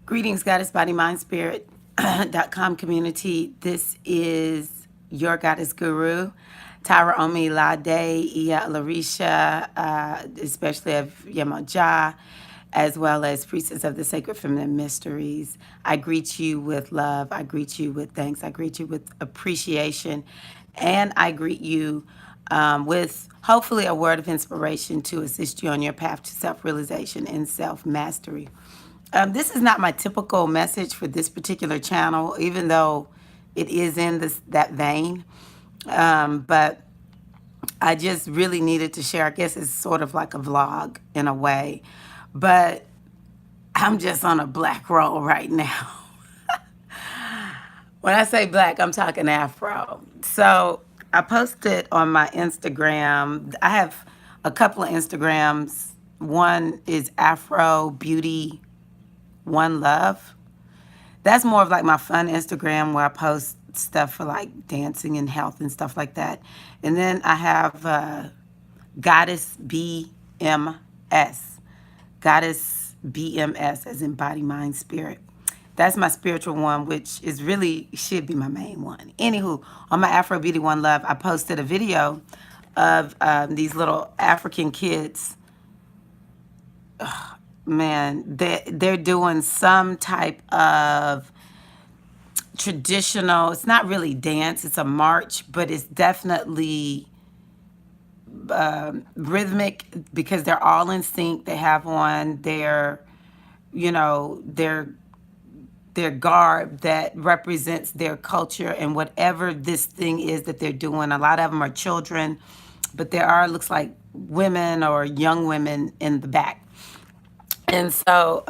Greetings, Goddess Body Mind Spirit.com community. This is your Goddess Guru, Tyra Omi Lade, Iya Larisha, especially of Yemoja, as well as Priestess of the Sacred Feminine Mysteries. I greet you with love. I greet you with thanks. I greet you with appreciation. And I greet you with hopefully a word of inspiration to assist you on your path to self realization and self mastery. This is not my typical message for this particular channel, even though it is in that vein. But I just really needed to share. I guess it's sort of like a vlog in a way. But I'm just on a black roll right now. When I say black, I'm talking Afro. So I posted on my Instagram. I have a couple of Instagrams. One is Afro Beauty One Love. That's more of like my fun Instagram where I post stuff for like dancing and health and stuff like that. And then I have Goddess BMS. Goddess BMS as in body, mind, spirit. That's my spiritual one, which is really should be my main one. Anywho, on my Afro Beauty One Love, I posted a video of these little African kids. Man, they're doing some type of traditional, it's not really dance, it's a march, but it's definitely rhythmic because they're all in sync. They have on their garb that represents their culture and whatever this thing is that they're doing. A lot of them are children, but there are, looks like, women or young women in the back. And so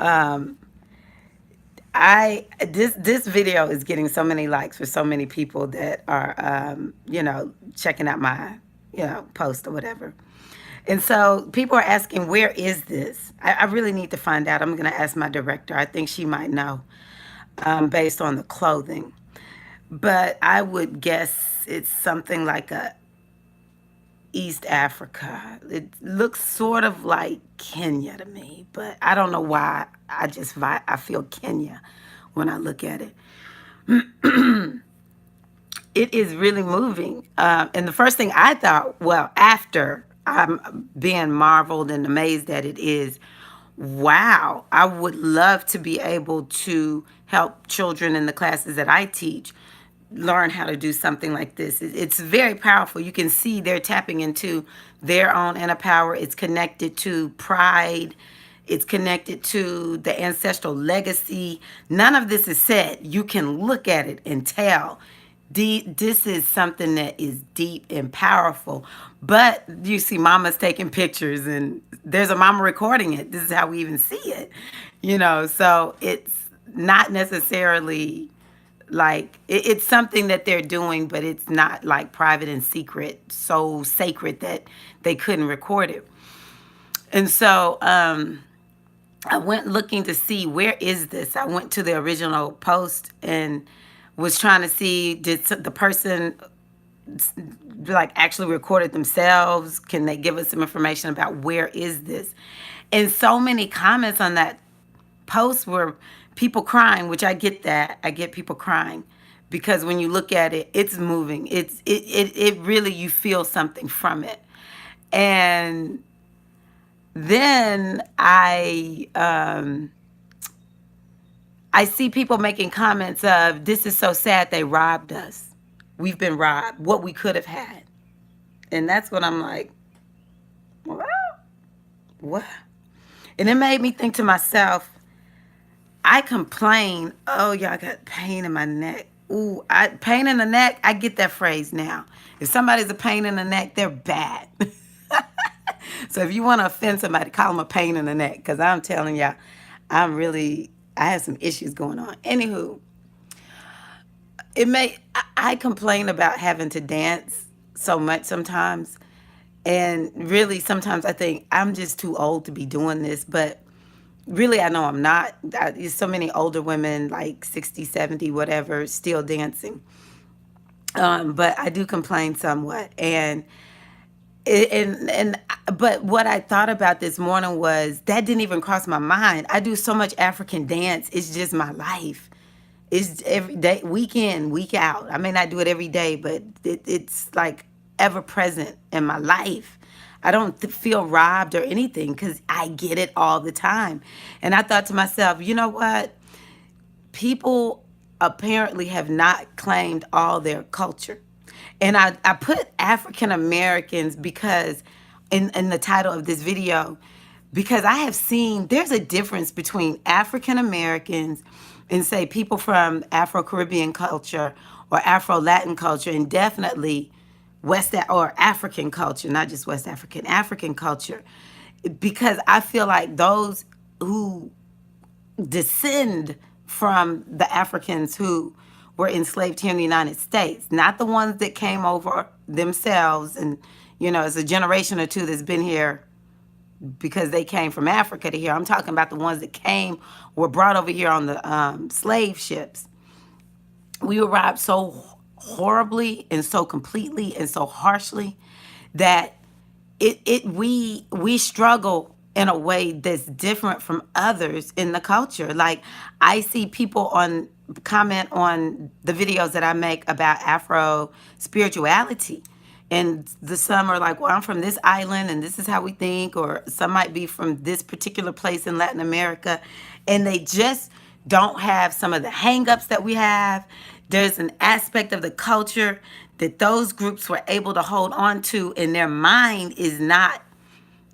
this video is getting so many likes for so many people that are checking out my post or whatever. And so people are asking, where is this? I really need to find out. I'm going to ask my director. I think she might know based on the clothing. But I would guess it's something like a East Africa. It looks sort of like Kenya to me, but I don't know why. I feel Kenya when I look at it. It is really moving. And the first thing I thought, well, after I'm being marveled and amazed at it is, wow, I would love to be able to help children in the classes that I teach learn how to do something like this. It's very powerful. You can see they're tapping into their own inner power. It's connected to pride. It's connected to the ancestral legacy. None of this is said. You can look at it and tell. This is something that is deep and powerful. But you see mamas taking pictures and there's a mama recording it. This is how we even see it. So it's not necessarily like it's something that they're doing, but it's not like private and secret, so sacred that they couldn't record it. And so I went looking to see, where is this? I went to the original post and was trying to see, did the person like actually recorded themselves? Can they give us some information about where is this? And so many comments on that post were people crying, which I get that. I get people crying because when you look at it, it's moving. It really, you feel something from it. And then I see people making comments of, this is so sad they robbed us. We've been robbed, what we could have had. And that's what I'm like, what? And it made me think to myself, I complain, oh, y'all got pain in my neck. Ooh, pain in the neck, I get that phrase now. If somebody's a pain in the neck, they're bad. So if you want to offend somebody, call them a pain in the neck. Because I'm telling y'all, I have some issues going on. Anywho, I complain about having to dance so much sometimes. And really, sometimes I think I'm just too old to be doing this. But really, I know I'm not. There's so many older women, like 60, 70, whatever, still dancing. But I do complain somewhat. And And but what I thought about this morning was that didn't even cross my mind. I do so much African dance. It's just my life. It's every day, week in, week out. I may not do it every day, but it's like ever present in my life. I don't feel robbed or anything because I get it all the time. And I thought to myself, you know what? People apparently have not claimed all their culture. And I put African Americans because in the title of this video, because I have seen there's a difference between African Americans and say people from Afro Caribbean culture or Afro Latin culture, and definitely or African culture, not just West African culture, because I feel like those who descend from the Africans who were enslaved here in the United States, not the ones that came over themselves and, it's a generation or two that's been here because they came from Africa to here. I'm talking about the ones that were brought over here on the slave ships. We were robbed so horribly and so completely and so harshly that we struggle in a way that's different from others in the culture. Like I see people comment on the videos that I make about Afro spirituality. And some are like, well, I'm from this island and this is how we think, or some might be from this particular place in Latin America. And they just don't have some of the hangups that we have. There's an aspect of the culture that those groups were able to hold on to, and their mind is not,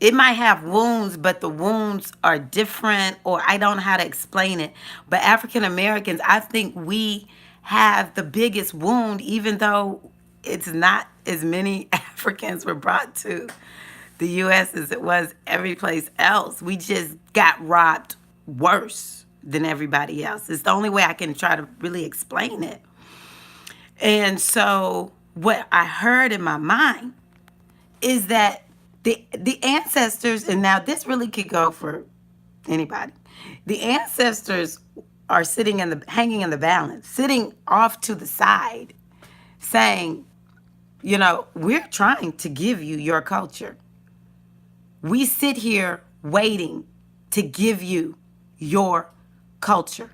it might have wounds, but the wounds are different, or I don't know how to explain it. But African Americans, I think we have the biggest wound, even though it's not as many Africans were brought to the U.S. as it was every place else. We just got robbed worse than everybody else. It's the only way I can try to really explain it. And so what I heard in my mind is that the ancestors, and now this really could go for anybody. The ancestors are hanging in the balance, sitting off to the side, saying, we're trying to give you your culture. We sit here waiting to give you your culture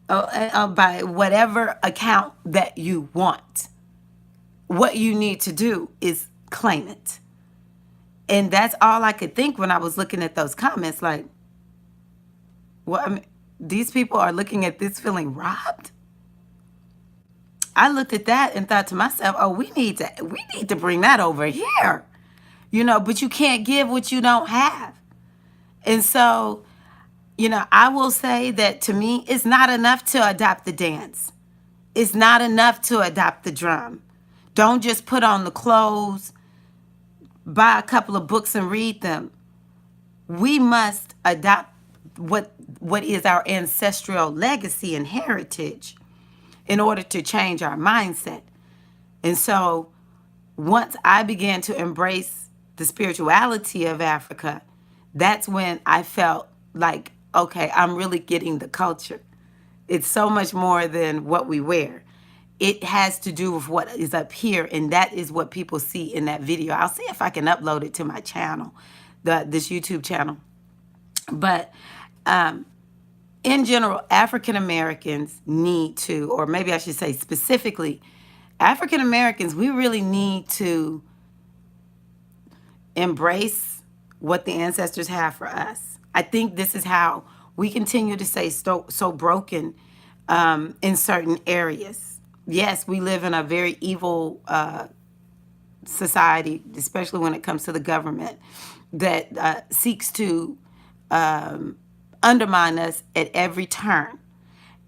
by whatever account that you want. What you need to do is claim it. And that's all I could think when I was looking at those comments. Like, well, I mean, these people are looking at this feeling robbed. I looked at that and thought to myself, oh, we need to bring that over here. But you can't give what you don't have. And so, I will say that to me, it's not enough to adopt the dance. It's not enough to adopt the drum. Don't just put on the clothes, buy a couple of books and read them. We must adopt what is our ancestral legacy and heritage in order to change our mindset. And so once I began to embrace the spirituality of Africa, that's when I felt like, okay, I'm really getting the culture. It's so much more than what we wear. It has to do with what is up here, and that is what people see in that video. I'll see if I can upload it to my channel, this YouTube channel. But in general, African Americans need to, or maybe I should say specifically, African Americans, we really need to embrace what the ancestors have for us. I think this is how we continue to stay so broken in certain areas. Yes, we live in a very evil society, especially when it comes to the government, that seeks to undermine us at every turn.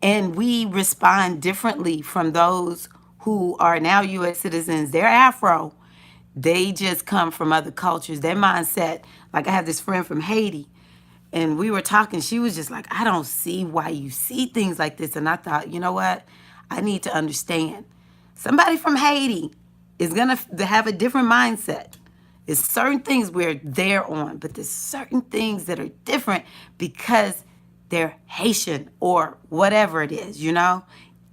And we respond differently from those who are now U.S. citizens. They're Afro. They just come from other cultures. Their mindset, like I have this friend from Haiti, and we were talking. She was just like, I don't see why you see things like this. And I thought, you know what? I need to understand. Somebody from Haiti is going to have a different mindset. There's certain things we're there on, but there's certain things that are different because they're Haitian or whatever it is,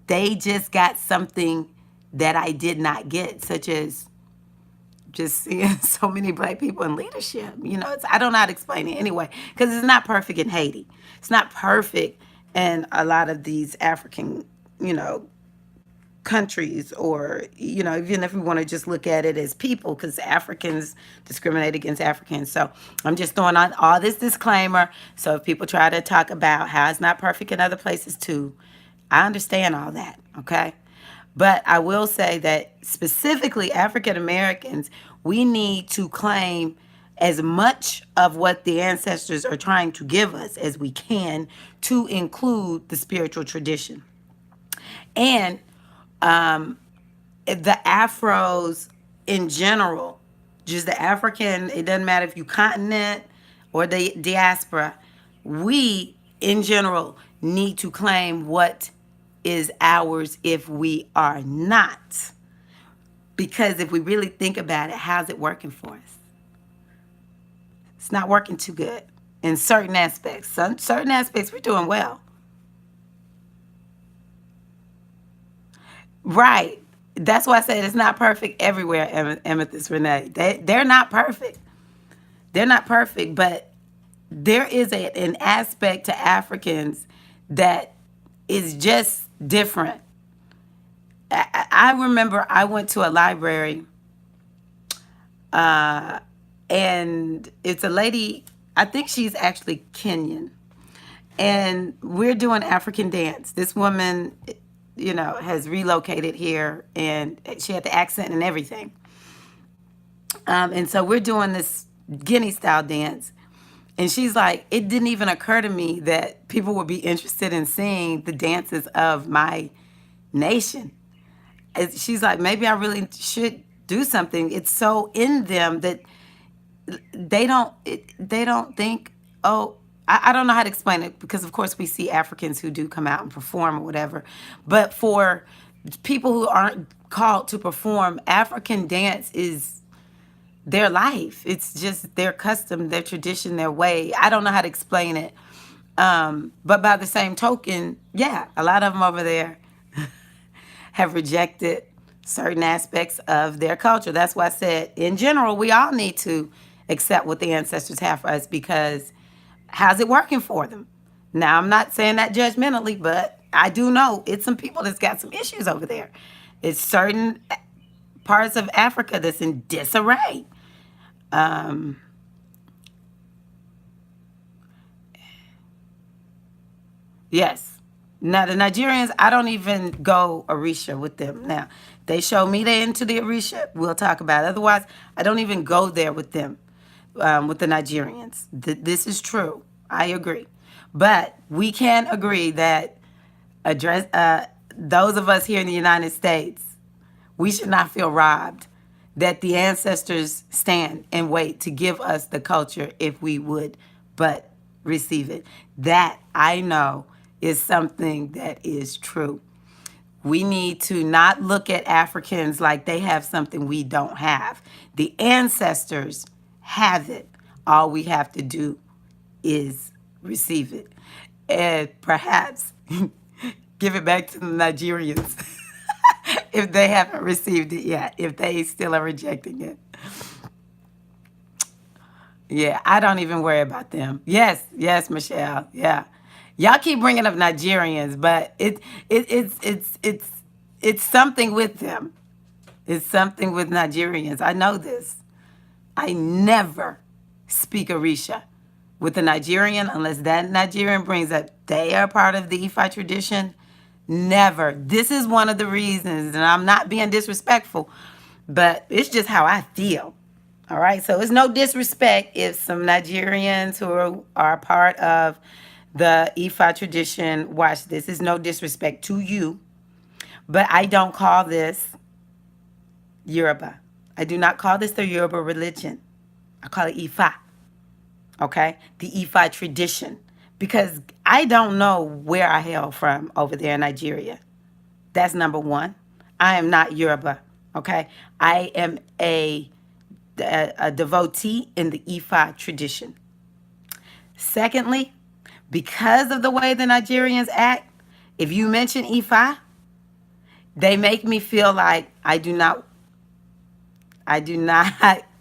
They just got something that I did not get, such as just seeing so many black people in leadership. I don't know how to explain it anyway, because it's not perfect in Haiti. It's not perfect in a lot of these African, you know, countries, or even if we want to just look at it as people, because Africans discriminate against Africans. So I'm just throwing on all this disclaimer, so if people try to talk about how it's not perfect in other places too, I understand all that. Okay. But I will say that specifically African Americans, we need to claim as much of what the ancestors are trying to give us as we can, to include the spiritual tradition. And the Afros in general, just the African, it doesn't matter if you continent or the diaspora, we in general need to claim what is ours if we are not. Because if we really think about it, how's it working for us? It's not working too good in certain aspects. Certain aspects we're doing well. Right. That's why I said it's not perfect everywhere, Amethyst Renee. They're not perfect. They're not perfect, but there is an aspect to Africans that is just different. I remember I went to a library, and it's a lady, I think she's actually Kenyan, and we're doing African dance. This woman, has relocated here, and she had the accent and everything. And so we're doing this Guinea style dance. And she's like, it didn't even occur to me that people would be interested in seeing the dances of my nation. She's like, maybe I really should do something. It's so in them that they don't think, oh, I don't know how to explain it, because of course we see Africans who do come out and perform or whatever. But for people who aren't called to perform, African dance is their life. It's just their custom, their tradition, their way. I don't know how to explain it. But by the same token, yeah, a lot of them over there have rejected certain aspects of their culture. That's why I said, in general, we all need to accept what the ancestors have for us, because how's it working for them? Now, I'm not saying that judgmentally, but I do know it's some people that's got some issues over there. It's certain parts of Africa that's in disarray. Um, yes. Now, the Nigerians, I don't even go Orisha with them. Now, they show me they're into the Orisha, we'll talk about it. Otherwise, I don't even go there with them, with the Nigerians. This is true. I agree. But we can agree that address those of us here in the United States, we should not feel robbed, that the ancestors stand and wait to give us the culture if we would but receive it. That I know is something that is true. We need to not look at Africans like they have something we don't have. The ancestors have it. All we have to do is receive it. And perhaps give it back to the Nigerians if they haven't received it yet, if they still are rejecting it. Yeah, I don't even worry about them. Yes, yes, Michelle. Yeah, y'all keep bringing up Nigerians, but it's something with them. It's something with Nigerians. I know this. I never speak Orisha with a Nigerian unless that Nigerian brings up they are part of the Ifa tradition. Never. This is one of the reasons, and I'm not being disrespectful, but it's just how I feel. All right. So it's no disrespect if some Nigerians who are part of the Ifa tradition watch this. It's no disrespect to you, but I don't call this Yoruba. I do not call this the Yoruba religion. I call it Ifa. Okay? The Ifa tradition. Because I don't know where I hail from over there in Nigeria. That's number one. I am not Yoruba. Okay? I am a devotee in the Ifa tradition. Secondly, because of the way the Nigerians act, if you mention Ifa, they make me feel like I I do not,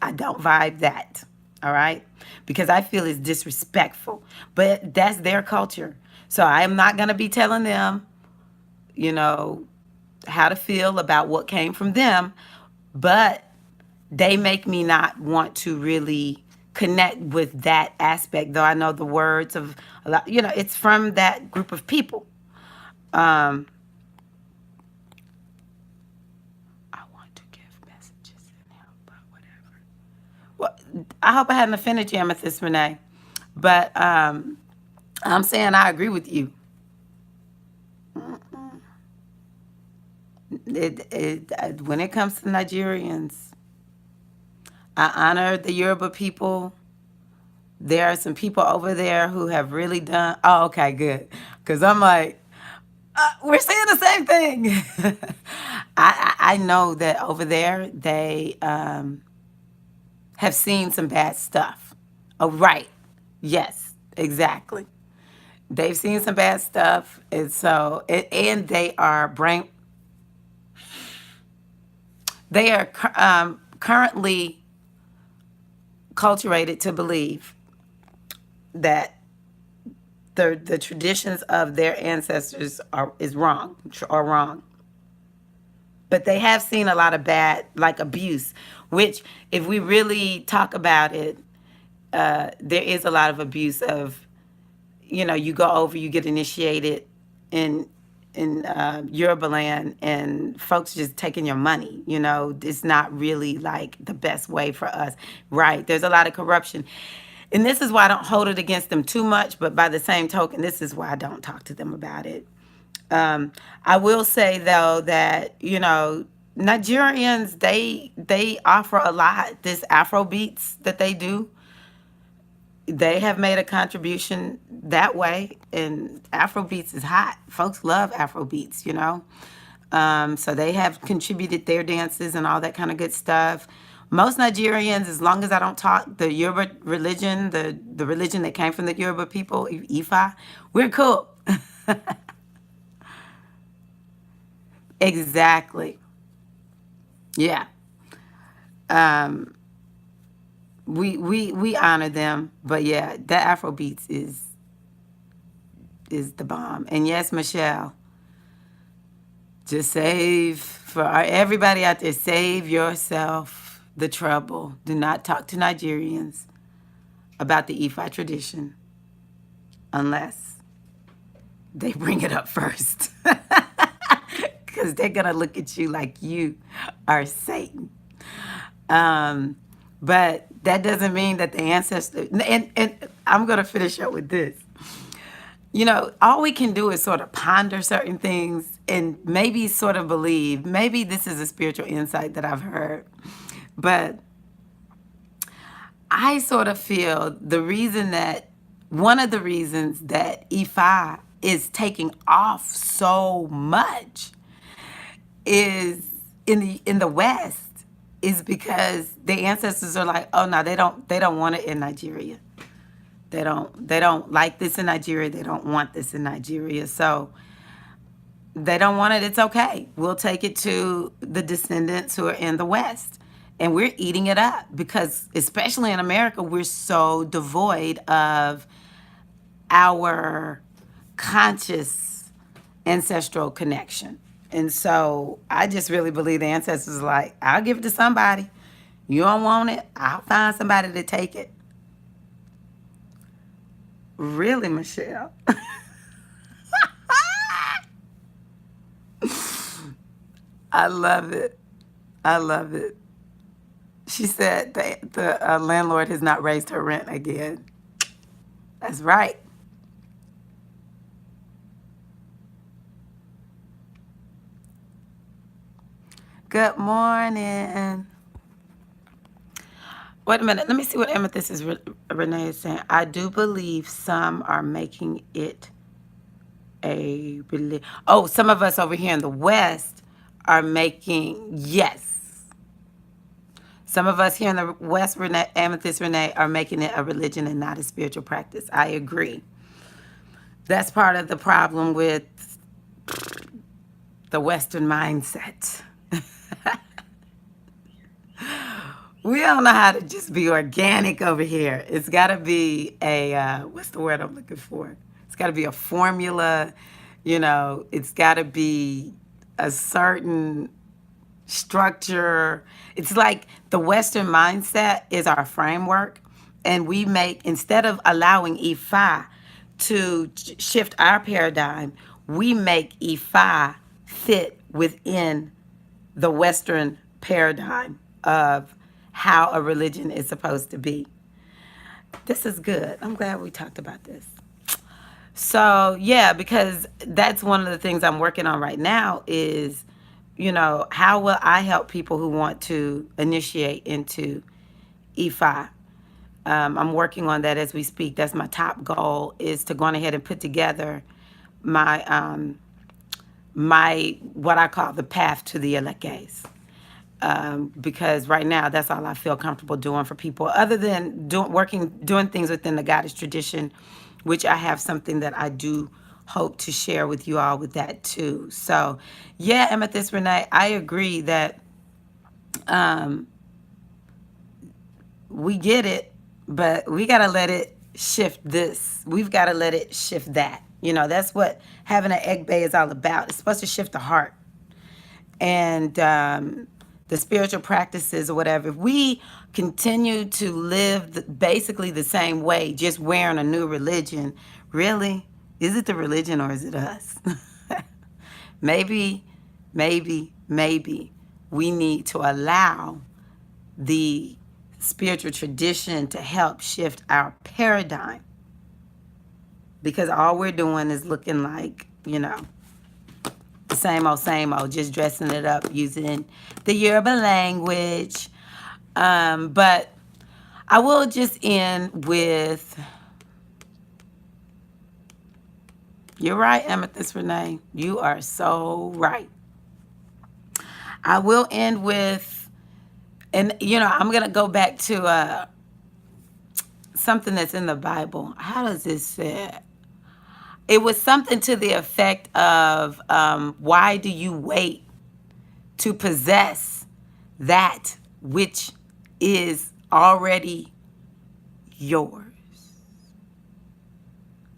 I don't vibe that. All right. Because I feel it's disrespectful. But that's their culture. So I am not going to be telling them, you know, how to feel about what came from them. But they make me not want to really connect with that aspect, though I know the words of a lot, it's from that group of people. Um, I want to give messages and help, but whatever. Well, I hope I hadn't offended you, Amethyst Renee. But I'm saying I agree with you. When it comes to Nigerians, I honor the Yoruba people. There are some people over there who have really done. Oh, okay, good. Because I'm like, we're saying the same thing. I know that over there they have seen some bad stuff. Oh, right. Yes, exactly. They've seen some bad stuff, and so and they are currently cultivated to believe that the traditions of their ancestors is wrong or wrong. But they have seen a lot of bad, like abuse, which, if we really talk about it, there is a lot of abuse of, you go over, you get initiated in Yoruba land, and folks just taking your money. It's not really like the best way for us, right? There's a lot of corruption, and this is why I don't hold it against them too much. But by the same token, this is why I don't talk to them about it. I will say though that Nigerians, they offer a lot. This Afro beats that they do, they have made a contribution that way, and Afro beats is hot. Folks love Afro beats. So they have contributed their dances and all that kind of good stuff. Most Nigerians, as long as I don't talk the Yoruba religion, the religion that came from the Yoruba people, Ifa, we're cool. Exactly. Yeah. Um, we honor them, but yeah, that Afro beats is the bomb. And yes, Michelle, just save for everybody out there. Save yourself the trouble. Do not talk to Nigerians about the Ifa tradition unless they bring it up first, because they're gonna look at you like you are Satan. Um, but that doesn't mean that the ancestors, and I'm going to finish up with this. All we can do is sort of ponder certain things and maybe sort of believe. Maybe this is a spiritual insight that I've heard. But I sort of feel one of the reasons that Ifa is taking off so much is in the West is because the ancestors are like, oh no, they don't want it in Nigeria. They don't like this in Nigeria. They don't want this in Nigeria. So they don't want it. It's okay. We'll take it to the descendants who are in the West. And we're eating it up because, especially in America, we're so devoid of our conscious ancestral connection. And so I just really believe the ancestors are like, I'll give it to somebody. You don't want it? I'll find somebody to take it. Really, Michelle? I love it. I love it. She said the landlord has not raised her rent again. That's right. Good morning. Wait a minute. Let me see what Amethyst is Renee is saying. I do believe some are making it some of us over here in the West are making, yes. Some of us here in the West, Amethyst Renee, are making it a religion and not a spiritual practice. I agree. That's part of the problem with the Western mindset. We don't know how to just be organic over here. It's got to be a, what's the word I'm looking for? It's got to be a formula, it's got to be a certain structure. It's like the Western mindset is our framework, and we make, instead of allowing Ifa to shift our paradigm, we make Ifa fit within the Western paradigm of how a religion is supposed to be. This is good. I'm glad we talked about this. So, yeah, because that's one of the things I'm working on right now is, how will I help people who want to initiate into EFI? I'm working on that as we speak. That's my top goal, is to go on ahead and put together my my what I call the path to the Elekes. Because right now that's all I feel comfortable doing for people, other than doing things within the goddess tradition, which I have something that I do hope to share with you all with that too. So, yeah, Amethyst Renee, I agree that we get it, but we got to let it shift this. We've got to let it shift that. That's what having an egg bay is all about. It's supposed to shift the heart. And the spiritual practices or whatever, if we continue to live basically the same way, just wearing a new religion, really, is it the religion or is it us? maybe, maybe we need to allow the spiritual tradition to help shift our paradigm, because all we're doing is looking like, the same old, just dressing it up using the Yoruba language. But I will just end with, you're right, Amethyst Renee. You are so right. I will end with, and I'm going to go back to something that's in the Bible. How does this say? It was something to the effect of, why do you wait to possess that which is already yours?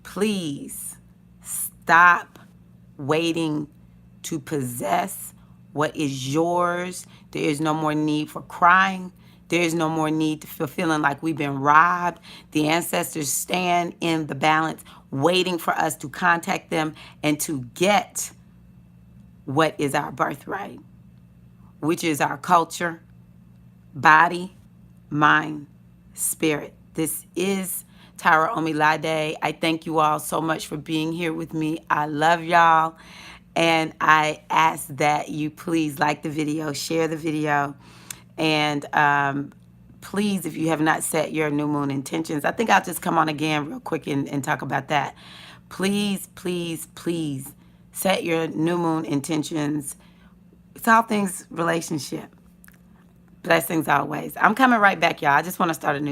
Please stop waiting to possess what is yours. There is no more need for crying. There is no more need to feel feeling like we've been robbed. The ancestors stand in the balance, waiting for us to contact them and to get what is our birthright, which is our culture, body, mind, spirit. This is Tara Omilade. I thank you all so much for being here with me. I love y'all. And I ask that you please like the video, share the video, and please, if you have not set your new moon intentions, I think I'll just come on again real quick and talk about that. Please, please, please set your new moon intentions. It's all things relationship. Blessings always. I'm coming right back, y'all. I just want to start a new